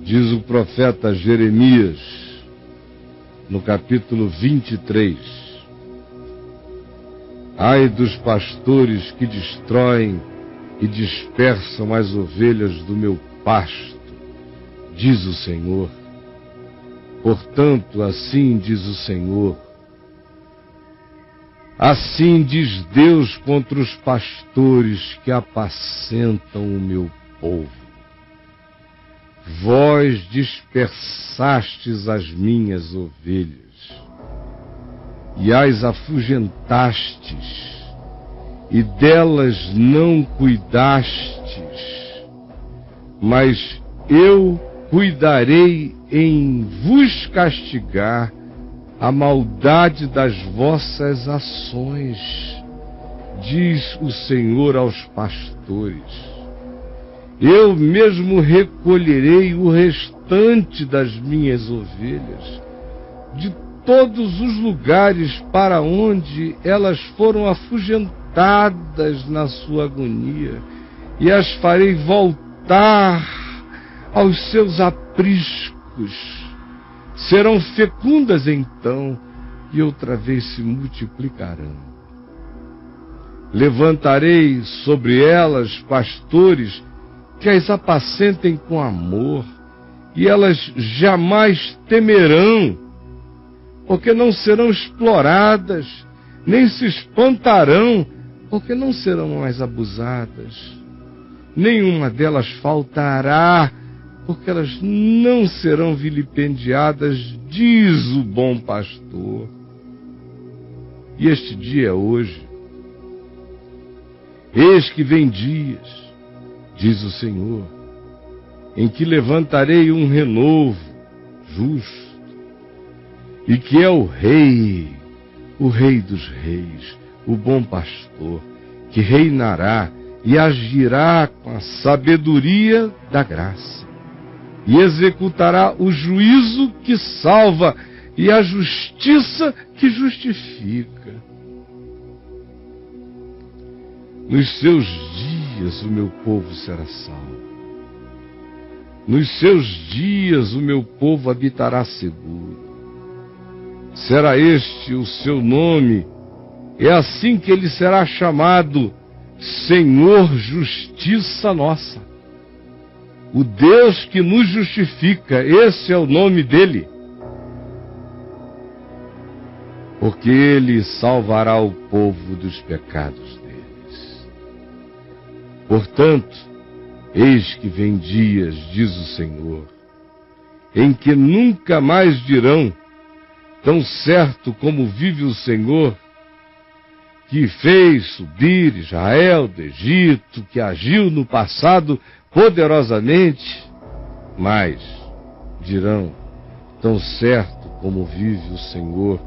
Diz o profeta Jeremias, no capítulo 23, ai dos pastores que destroem e dispersam as ovelhas do meu pasto, diz o Senhor. Portanto, assim diz o Senhor, assim diz Deus contra os pastores que apacentam o meu povo. Vós dispersastes as minhas ovelhas e as afugentastes, e delas não cuidastes, mas eu cuidarei em vos castigar a maldade das vossas ações, diz o Senhor aos pastores. Eu mesmo recolherei o restante das minhas ovelhas, de todos os lugares para onde elas foram afugentadas na sua agonia, e as farei voltar aos seus apriscos. Serão fecundas então, e outra vez se multiplicarão. Levantarei sobre elas pastores que as apacentem com amor, e elas jamais temerão, porque não serão exploradas, nem se espantarão, porque não serão mais abusadas. Nenhuma delas faltará, porque elas não serão vilipendiadas, diz o bom pastor. E este dia é hoje. Eis que vem dias, diz o Senhor, em que levantarei um renovo justo, e que é o Rei dos reis, o bom pastor, que reinará e agirá com a sabedoria da graça, e executará o juízo que salva e a justiça que justifica. Nos seus dias o meu povo será salvo. Nos seus dias o meu povo habitará seguro. Será este o seu nome, é assim que ele será chamado, Senhor Justiça Nossa. O Deus que nos justifica, esse é o nome dele. Porque ele salvará o povo dos pecados deles. Portanto, eis que vem dias, diz o Senhor, em que nunca mais dirão, tão certo como vive o Senhor, que fez subir Israel do Egito, que agiu no passado poderosamente, mas dirão, tão certo como vive o Senhor,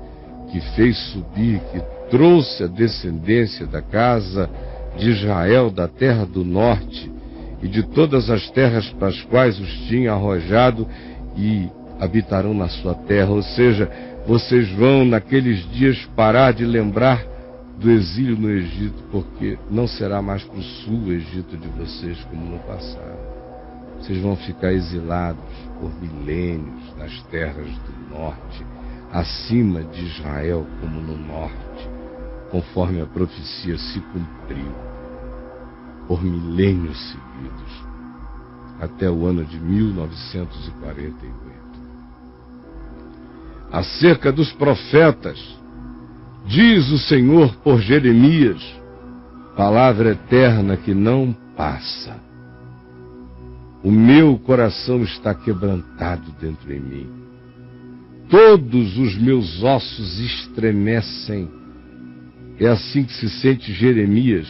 que fez subir, que trouxe a descendência da casa de Israel da terra do norte e de todas as terras para as quais os tinha arrojado, e habitarão na sua terra. Ou seja, vocês vão naqueles dias parar de lembrar do exílio no Egito, porque não será mais para o sul o Egito de vocês como no passado. Vocês vão ficar exilados por milênios nas terras do norte, acima de Israel como no norte, conforme a profecia se cumpriu, por milênios seguidos, até o ano de 1948. Acerca dos profetas, diz o Senhor por Jeremias, palavra eterna que não passa. O meu coração está quebrantado dentro de mim. Todos os meus ossos estremecem. É assim que se sente Jeremias,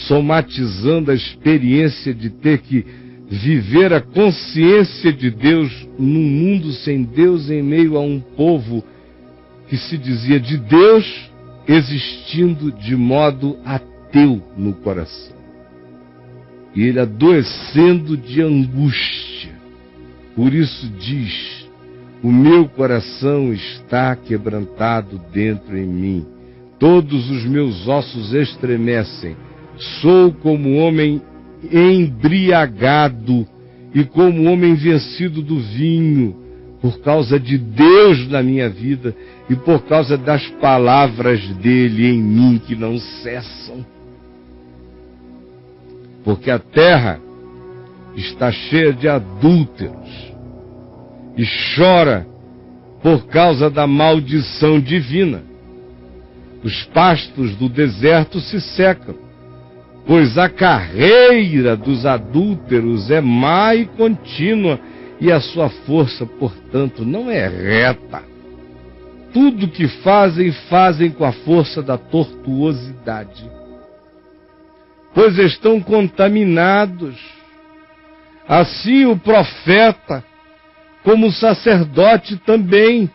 somatizando a experiência de ter que viver a consciência de Deus num mundo sem Deus, em meio a um povo que se dizia de Deus, existindo de modo ateu no coração. E ele adoecendo de angústia. Por isso diz, o meu coração está quebrantado dentro em mim. Todos os meus ossos estremecem. Sou como homem embriagado e como homem vencido do vinho, por causa de Deus na minha vida e por causa das palavras dele em mim que não cessam. Porque a terra está cheia de adúlteros e chora por causa da maldição divina. Os pastos do deserto se secam, pois a carreira dos adúlteros é má e contínua, e a sua força, portanto, não é reta. Tudo que fazem, fazem com a força da tortuosidade, pois estão contaminados. Assim o profeta, como o sacerdote também.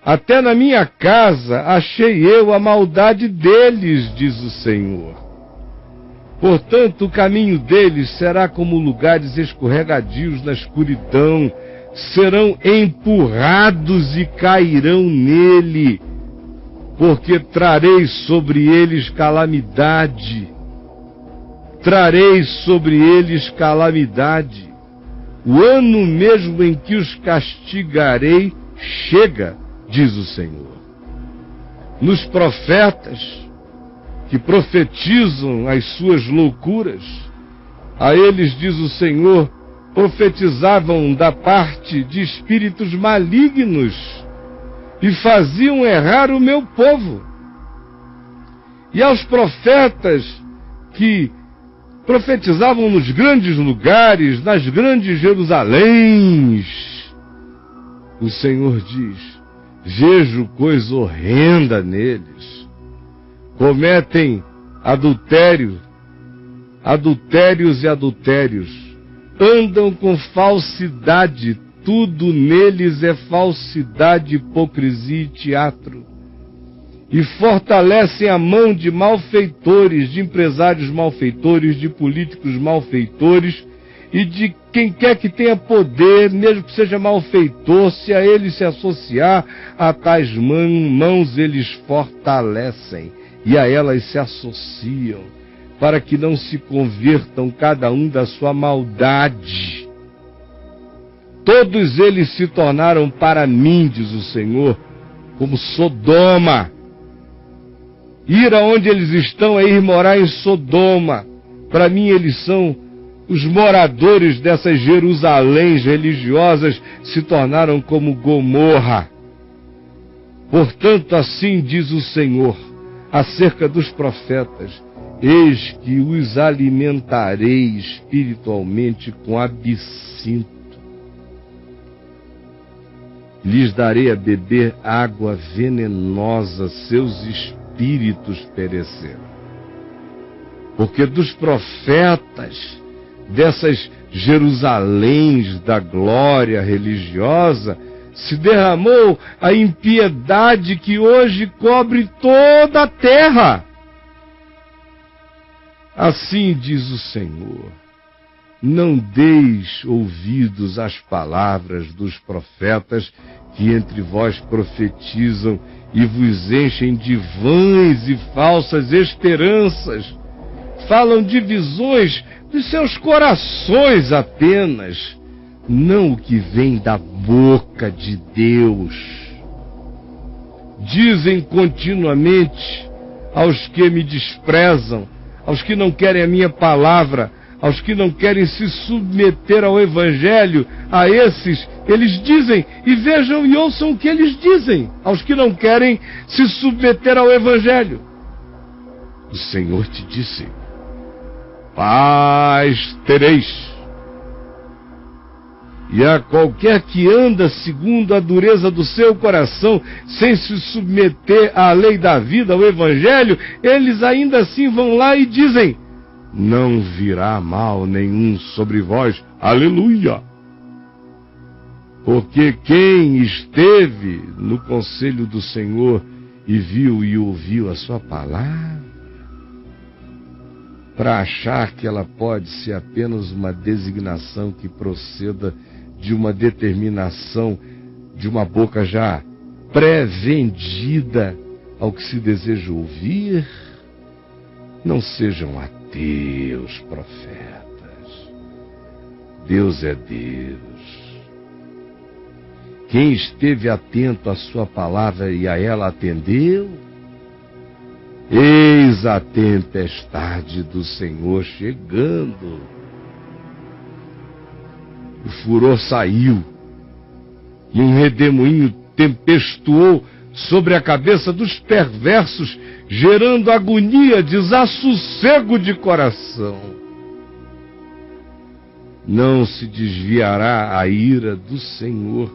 Até na minha casa achei eu a maldade deles, diz o Senhor. Portanto, o caminho deles será como lugares escorregadios na escuridão, serão empurrados e cairão nele, porque trarei sobre eles calamidade. Trarei sobre eles calamidade. O ano mesmo em que os castigarei chega, diz o Senhor. Nos profetas que profetizam as suas loucuras, a eles, diz o Senhor, profetizavam da parte de espíritos malignos e faziam errar o meu povo. E aos profetas que profetizavam nos grandes lugares, nas grandes Jerusaléns, o Senhor diz: vejo coisa horrenda neles. Cometem adultérios e adultérios. Andam com falsidade. Tudo neles é falsidade, hipocrisia e teatro. E fortalecem a mão de malfeitores, de empresários malfeitores, de políticos malfeitores e de quem quer que tenha poder, mesmo que seja malfeitor, se a ele se associar a tais mãos, eles fortalecem e a elas se associam, para que não se convertam cada um da sua maldade. Todos eles se tornaram para mim, diz o Senhor, como Sodoma. Ir aonde eles estão é ir morar em Sodoma. Para mim eles são os moradores dessas Jerusaléns religiosas, se tornaram como Gomorra. Portanto, assim diz o Senhor acerca dos profetas: eis que os alimentarei espiritualmente com absinto. Lhes darei a beber água venenosa, seus espíritos pereceram. Porque dos profetas, dessas Jerusaléns da glória religiosa, se derramou a impiedade que hoje cobre toda a terra. Assim diz o Senhor: não deis ouvidos às palavras dos profetas que entre vós profetizam e vos enchem de vãs e falsas esperanças. Falam de visões dos seus corações apenas, não o que vem da boca de Deus. Dizem continuamente aos que me desprezam, aos que não querem a minha palavra, aos que não querem se submeter ao Evangelho, a esses, eles dizem, e vejam e ouçam o que eles dizem, aos que não querem se submeter ao Evangelho. O Senhor te disse: paz tereis. E a qualquer que anda segundo a dureza do seu coração, sem se submeter à lei da vida, ao Evangelho, eles ainda assim vão lá e dizem: não virá mal nenhum sobre vós. Aleluia! Porque quem esteve no conselho do Senhor e viu e ouviu a sua palavra, para achar que ela pode ser apenas uma designação que proceda de uma determinação de uma boca já pré-vendida ao que se deseja ouvir, não sejam ateus, profetas. Deus é Deus. Quem esteve atento à sua palavra e a ela atendeu, eis a tempestade do Senhor chegando. O furor saiu, e um redemoinho tempestuou sobre a cabeça dos perversos, gerando agonia, desassossego de coração. Não se desviará a ira do Senhor,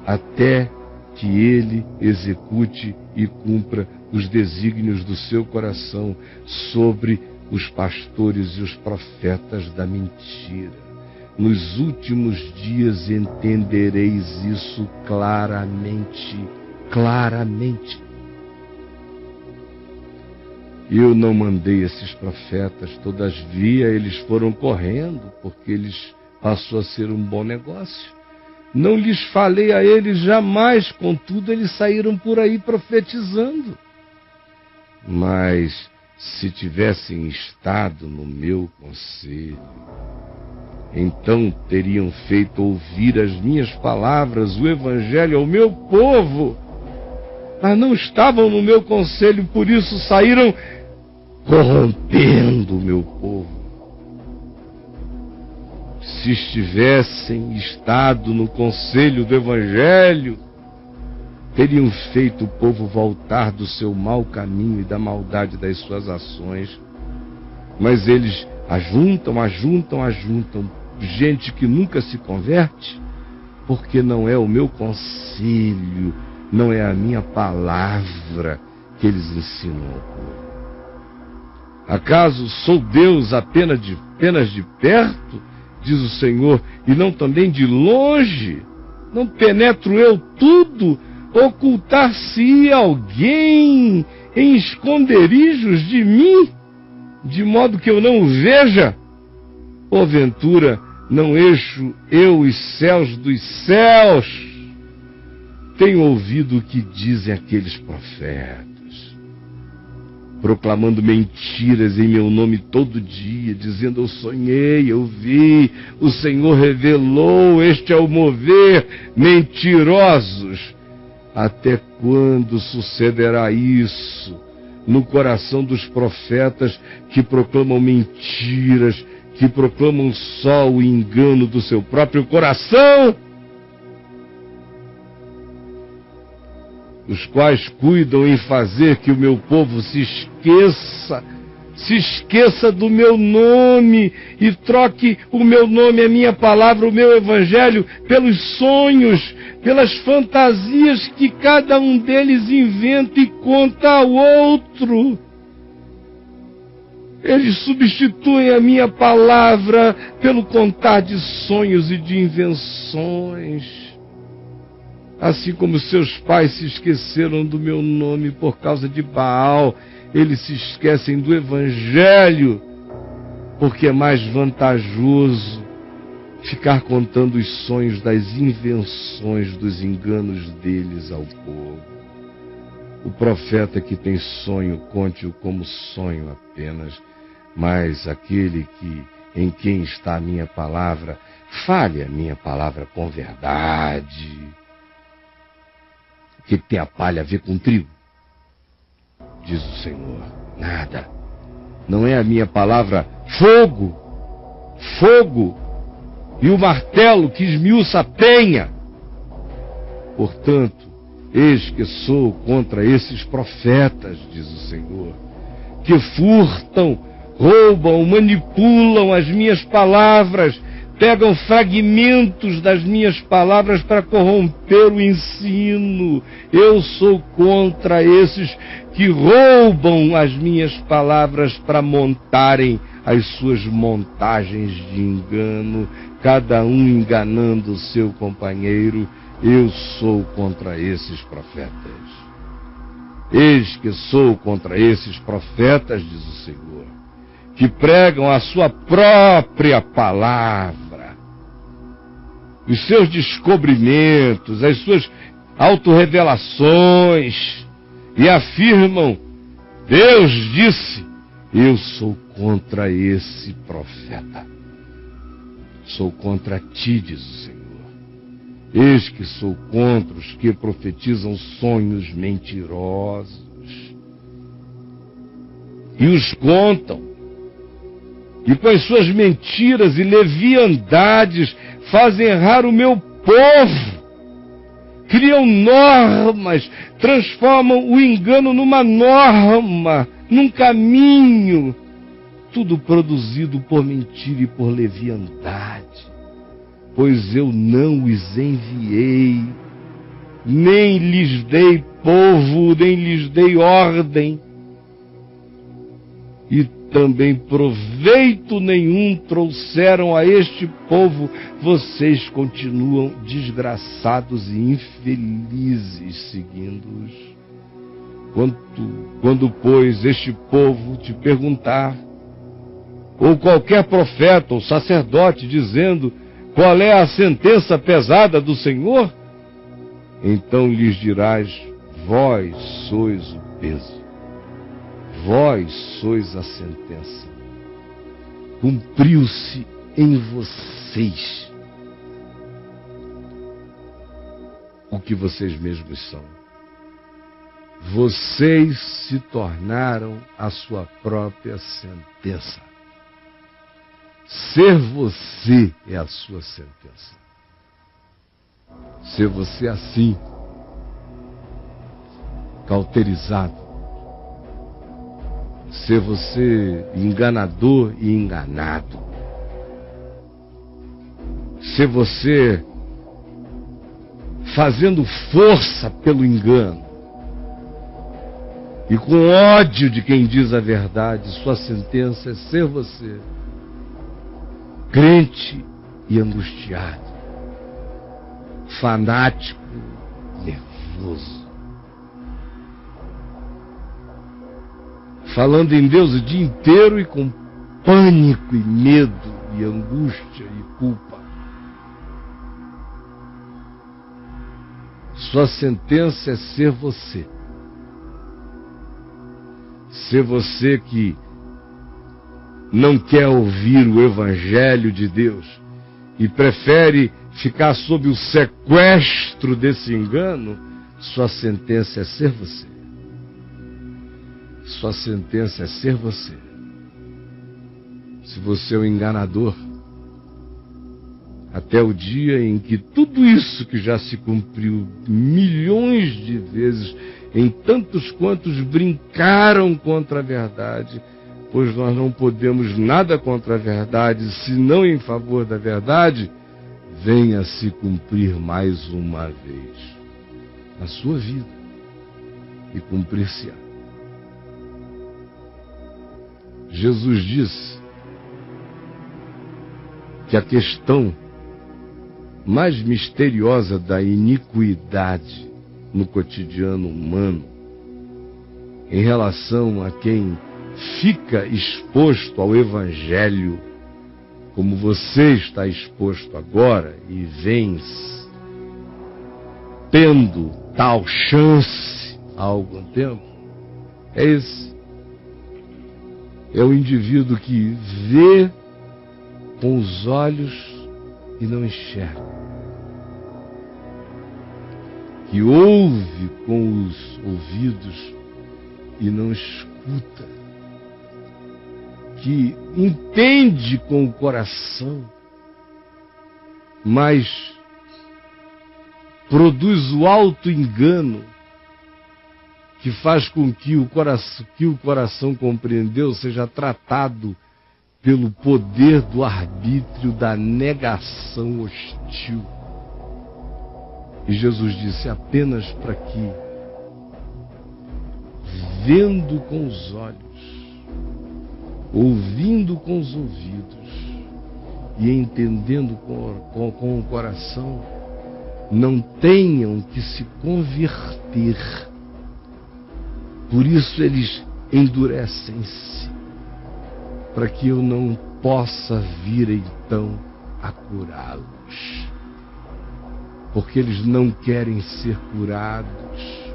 até que ele execute e cumpra os desígnios do seu coração sobre os pastores e os profetas da mentira. Nos últimos dias entendereis isso claramente, claramente. Eu não mandei esses profetas, todavia eles foram correndo, porque eles passou a ser um bom negócio. Não lhes falei a eles jamais, contudo eles saíram por aí profetizando. Mas se tivessem estado no meu conselho, então teriam feito ouvir as minhas palavras, o evangelho ao meu povo. Mas não estavam no meu conselho, por isso saíram corrompendo o meu povo. Se estivessem estado no conselho do evangelho, teriam feito o povo voltar do seu mau caminho e da maldade das suas ações. Mas eles ajuntam gente que nunca se converte, porque não é o meu conselho, não é a minha palavra que eles ensinam ao povo. Acaso sou Deus apenas de perto, diz o Senhor, e não também de longe? Não penetro eu tudo? Ocultar-se alguém em esconderijos de mim, de modo que eu não o veja? Porventura, não eixo eu os céus dos céus? Tenho ouvido o que dizem aqueles profetas, proclamando mentiras em meu nome todo dia, dizendo: eu sonhei, eu vi, o Senhor revelou, este é o mover, mentirosos. Até quando sucederá isso no coração dos profetas que proclamam mentiras, que proclamam só o engano do seu próprio coração? Os quais cuidam em fazer que o meu povo se esqueça do meu nome e troque o meu nome, a minha palavra, o meu evangelho, pelos sonhos, pelas fantasias que cada um deles inventa e conta ao outro. Eles substituem a minha palavra pelo contar de sonhos e de invenções. Assim como seus pais se esqueceram do meu nome por causa de Baal, eles se esquecem do evangelho, porque é mais vantajoso ficar contando os sonhos das invenções, dos enganos deles ao povo. O profeta que tem sonho, conte-o como sonho apenas, mas aquele em quem está a minha palavra, fale a minha palavra com verdade. O que tem a palha a ver com trigo? Diz o Senhor. Nada. Não é a minha palavra fogo, e o martelo que esmiuça a penha. Portanto, eis que sou contra esses profetas, diz o Senhor, que furtam, roubam, manipulam as minhas palavras, pegam fragmentos das minhas palavras para corromper o ensino. Eu sou contra esses que roubam as minhas palavras para montarem as suas montagens de engano, cada um enganando o seu companheiro. Eu sou contra esses profetas. Eis que sou contra esses profetas, diz o Senhor, que pregam a sua própria palavra, os seus descobrimentos, as suas autorrevelações, e afirmam: Deus disse. Eu sou contra esse profeta. Sou contra ti, diz o Senhor. Eis que sou contra os que profetizam sonhos mentirosos e os contam, e com as suas mentiras e leviandades fazem errar o meu povo. Criam normas, transformam o engano numa norma, num caminho, tudo produzido por mentira e por leviandade. Pois eu não os enviei, nem lhes dei povo, nem lhes dei ordem, e também proveito nenhum trouxeram a este povo. Vocês continuam desgraçados e infelizes seguindo-os. Quando, pois, este povo te perguntar, ou qualquer profeta ou sacerdote dizendo: qual é a sentença pesada do Senhor? Então lhes dirás: vós sois o peso, vós sois a sentença. Cumpriu-se em vocês o que vocês mesmos são. Vocês se tornaram a sua própria sentença. Ser você é a sua sentença. Ser você assim, cauterizado. Ser você enganador e enganado. Ser você fazendo força pelo engano e com ódio de quem diz a verdade. Sua sentença é ser você, crente e angustiado, fanático, nervoso, falando em Deus o dia inteiro e com pânico e medo e angústia e culpa. Sua sentença é ser você. Ser você que não quer ouvir o Evangelho de Deus e prefere ficar sob o sequestro desse engano. Sua sentença é ser você. Sua sentença é ser você. Se você é um enganador, até o dia em que tudo isso que já se cumpriu milhões de vezes em tantos quantos brincaram contra a verdade, pois nós não podemos nada contra a verdade, senão em favor da verdade, venha se cumprir mais uma vez na sua vida e cumprir-se-á. Jesus disse que a questão mais misteriosa da iniquidade no cotidiano humano, em relação a quem fica exposto ao Evangelho, como você está exposto agora e vem tendo tal chance há algum tempo, é esse. É o indivíduo que vê com os olhos e não enxerga, que ouve com os ouvidos e não escuta, que entende com o coração, mas produz o auto-engano que faz com que o coração compreendeu seja tratado pelo poder do arbítrio da negação hostil. E Jesus disse: apenas para que, vendo com os olhos, ouvindo com os ouvidos e entendendo com o coração, não tenham que se converter. Por isso eles endurecem-se, para que eu não possa vir então a curá-los. Porque eles não querem ser curados.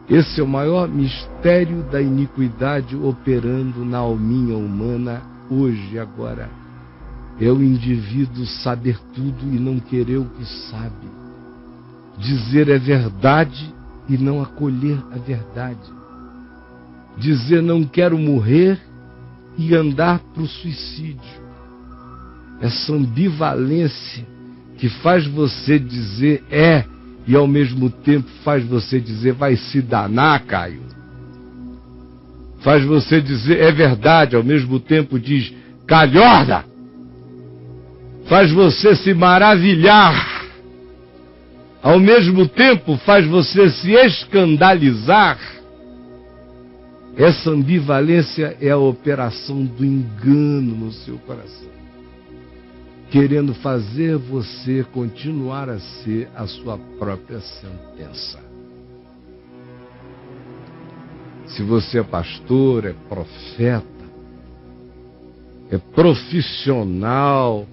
Esse é o maior mistério da iniquidade operando na alminha humana hoje e agora. é o indivíduo saber tudo e não querer o que sabe. Dizer é verdade e não acolher a verdade. Dizer não quero morrer e andar para o suicídio. Essa ambivalência que faz você dizer é e ao mesmo tempo faz você dizer vai se danar, Caio. Faz você dizer é verdade, ao mesmo tempo diz calhorda. Faz você se maravilhar, ao mesmo tempo faz você se escandalizar. Essa ambivalência é a operação do engano no seu coração, querendo fazer você continuar a ser a sua própria sentença. Se você é pastor, é profeta, é profissional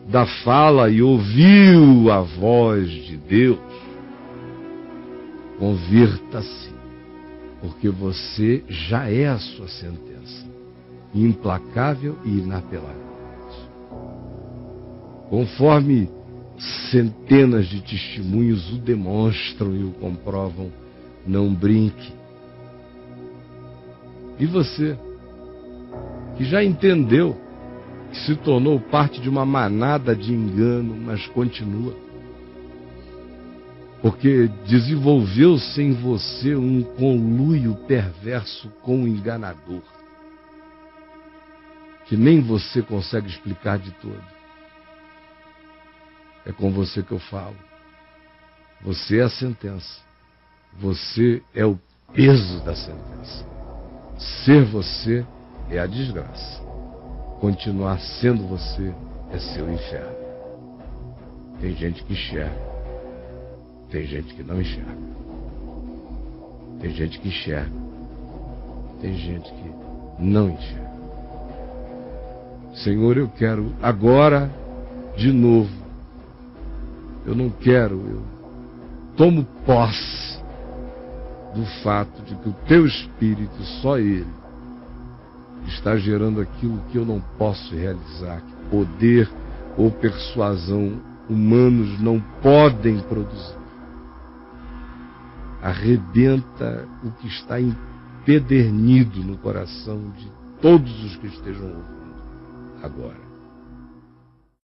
da fala e ouviu a voz de Deus, convirta-se, porque você já é a sua sentença, implacável e inapelável. Conforme centenas de testemunhos o demonstram e o comprovam, não brinque. E você, que já entendeu, que se tornou parte de uma manada de engano, mas continua. Porque desenvolveu-se em você um conluio perverso com o enganador, que nem você consegue explicar de todo. É com você que eu falo. Você é a sentença. Você é o peso da sentença. Ser você é a desgraça. Continuar sendo você é seu inferno. Tem gente que enxerga, tem gente que não enxerga. Tem gente que enxerga, tem gente que não enxerga. Senhor, eu quero agora, de novo, eu não quero, eu tomo posse do fato de que o teu Espírito, só Ele, está gerando aquilo que eu não posso realizar, que poder ou persuasão humanos não podem produzir. Arrebenta o que está empedernido no coração de todos os que estejam ouvindo agora.